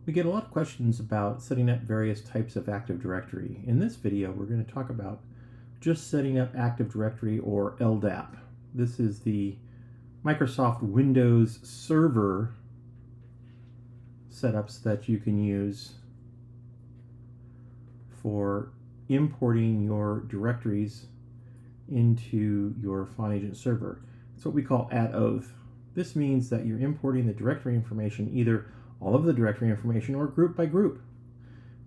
We get a lot of questions about setting up various types of Active Directory. In this video, we're going to talk about just setting up Active Directory or LDAP. This is the Microsoft Windows Server setups that you can use for importing your directories into your FontAgent server. It's what we call at oath. This means that you're importing the directory information, either all of the directory information or group by group.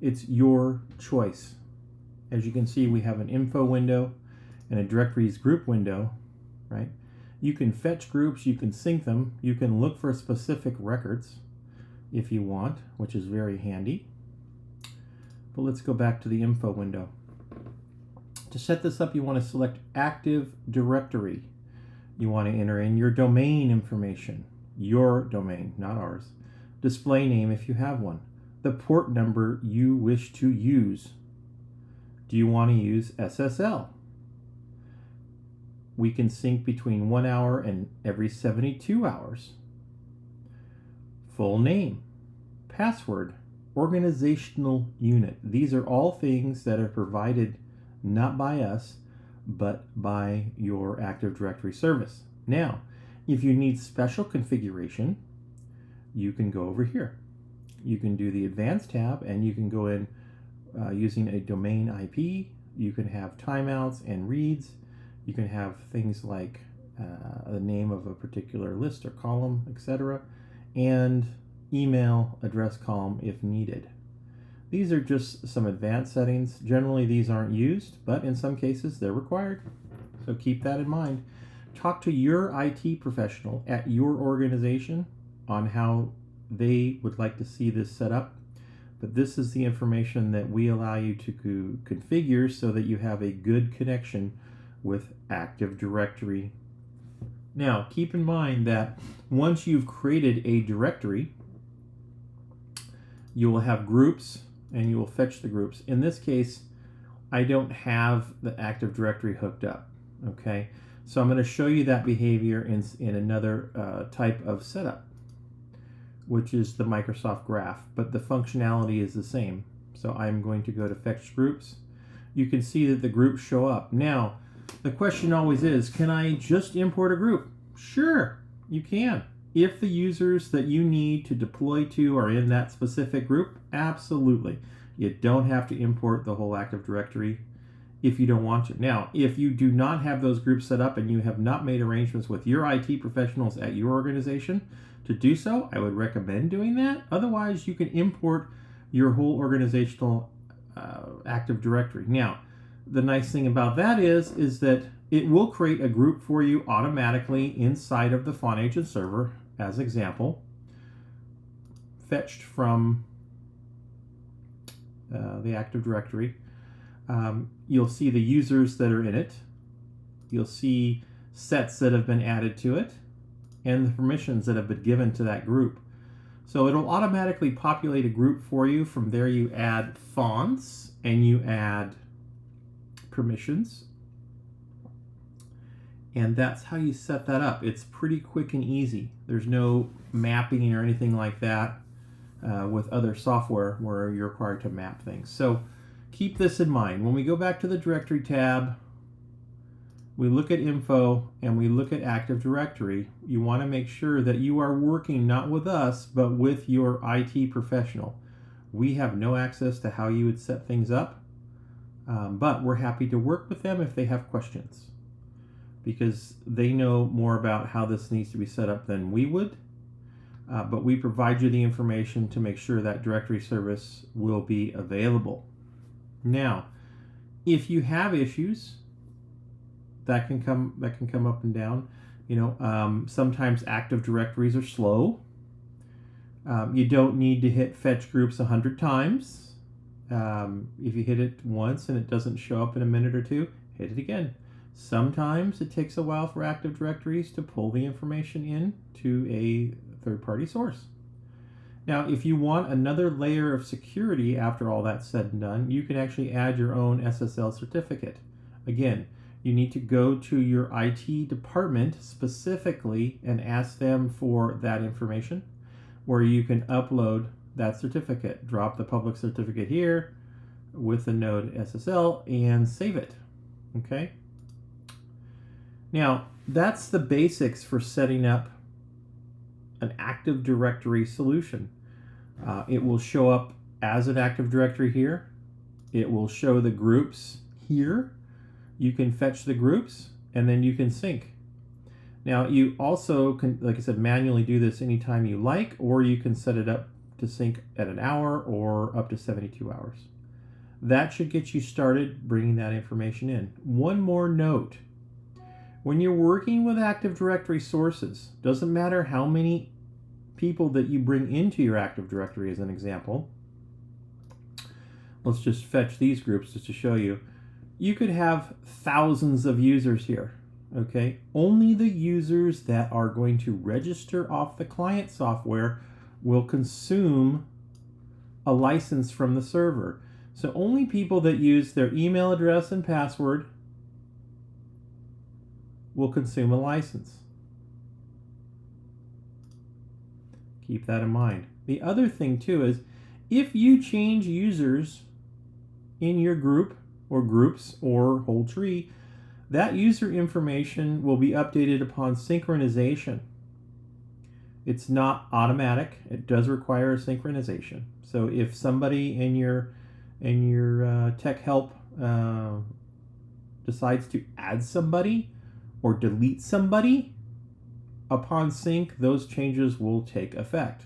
It's your choice. As you can see, we have an info window and a directories group window, right? You can fetch groups, you can sync them, you can look for specific records if you want, which is very handy. But let's go back to the info window. To set this up, you want to select Active Directory. You want to enter in your domain information, your domain, not ours. Display name if you have one. The port number you wish to use. Do you want to use SSL? We can sync between 1 hour and every 72 hours. Full name, password, organizational unit. These are all things that are provided not by us, but by your Active Directory service. Now, if you need special configuration, you can go over here. You can do the Advanced tab, and you can go in using a domain IP. You can have timeouts and reads. You can have things like the name of a particular list or column, etc., and email address column if needed. These are just some advanced settings. Generally, these aren't used, but in some cases, they're required. So keep that in mind. Talk to your IT professional at your organization on how they would like to see this set up. But this is the information that we allow you to configure so that you have a good connection with Active Directory. Now, keep in mind that once you've created a directory, you will have groups and you will fetch the groups. In this case, I don't have the Active Directory hooked up, okay? So I'm going to show you that behavior in another type of setup, which is the Microsoft Graph, but the functionality is the same. So I'm going to go to Fetch Groups. You can see that the groups show up. Now, the question always is, can I just import a group? Sure, you can. If the users that you need to deploy to are in that specific group, absolutely. You don't have to import the whole Active Directory if you don't want to. Now, if you do not have those groups set up and you have not made arrangements with your IT professionals at your organization to do so, I would recommend doing that. Otherwise, you can import your whole organizational Active Directory. Now, the nice thing about that is that it will create a group for you automatically inside of the FontAgent server, as example, fetched from the Active Directory. You'll see the users that are in it. You'll see sets that have been added to it and the permissions that have been given to that group. So it'll automatically populate a group for you. From there you add fonts and you add permissions. And that's how you set that up. It's pretty quick and easy. There's no mapping or anything like that with other software where you're required to map things. So keep this in mind. When we go back to the Directory tab, we look at Info and we look at Active Directory. You want to make sure that you are working not with us, but with your IT professional. We have no access to how you would set things up, but we're happy to work with them if they have questions, because they know more about how this needs to be set up than we would. But we provide you the information to make sure that directory service will be available. Now, if you have issues, that can come up and down. You know, sometimes Active Directories are slow. You don't need to hit Fetch Groups 100 times. If you hit it once and it doesn't show up in a minute or two, hit it again. Sometimes it takes a while for Active Directories to pull the information in to a third-party source. Now, if you want another layer of security after all that's said and done, you can actually add your own SSL certificate. Again, you need to go to your IT department specifically and ask them for that information, where you can upload that certificate. Drop the public certificate here with the node SSL and save it. Okay. Now, that's the basics for setting up an Active Directory solution. It will show up as an Active Directory here. It will show the groups here. You can fetch the groups and then you can sync. Now, you also can, like I said, manually do this anytime you like, or you can set it up to sync at an hour or up to 72 hours. That should get you started bringing that information in. One more note. When you're working with Active Directory sources, doesn't matter how many people that you bring into your Active Directory as an example. Let's just fetch these groups just to show you. You could have thousands of users here, okay? Only the users that are going to register off the client software will consume a license from the server. So only people that use their email address and password will consume a license. Keep that in mind. The other thing too is if you change users in your group or groups or whole tree, that user information will be updated upon synchronization. It's not automatic. It does require a synchronization. So if somebody in your tech help decides to add somebody or delete somebody, upon sync, those changes will take effect.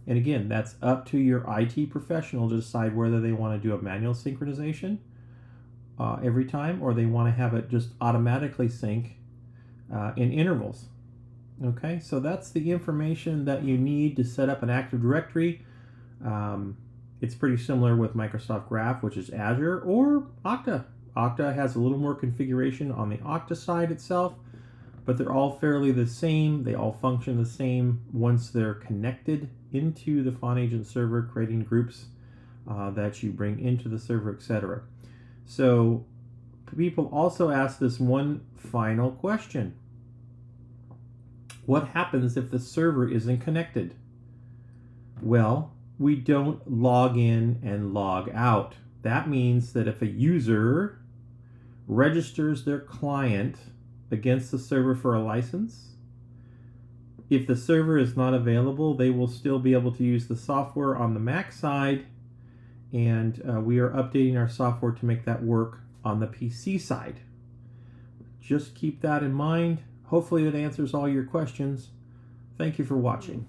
And again, that's up to your IT professional to decide whether they want to do a manual synchronization every time, or they want to have it just automatically sync in intervals. Okay, so that's the information that you need to set up an Active Directory. It's pretty similar with Microsoft Graph, which is Azure, or Okta. Okta has a little more configuration on the Okta side itself, but they're all fairly the same. They all function the same once they're connected into the FonAgent server, creating groups that you bring into the server, etc. So people also ask this one final question. What happens if the server isn't connected? Well, we don't log in and log out. That means that if a user registers their client against the server for a license, if the server is not available, they will still be able to use the software on the Mac side, and we are updating our software to make that work on the PC side. Just keep that in mind. Hopefully that answers all your questions. Thank you for watching.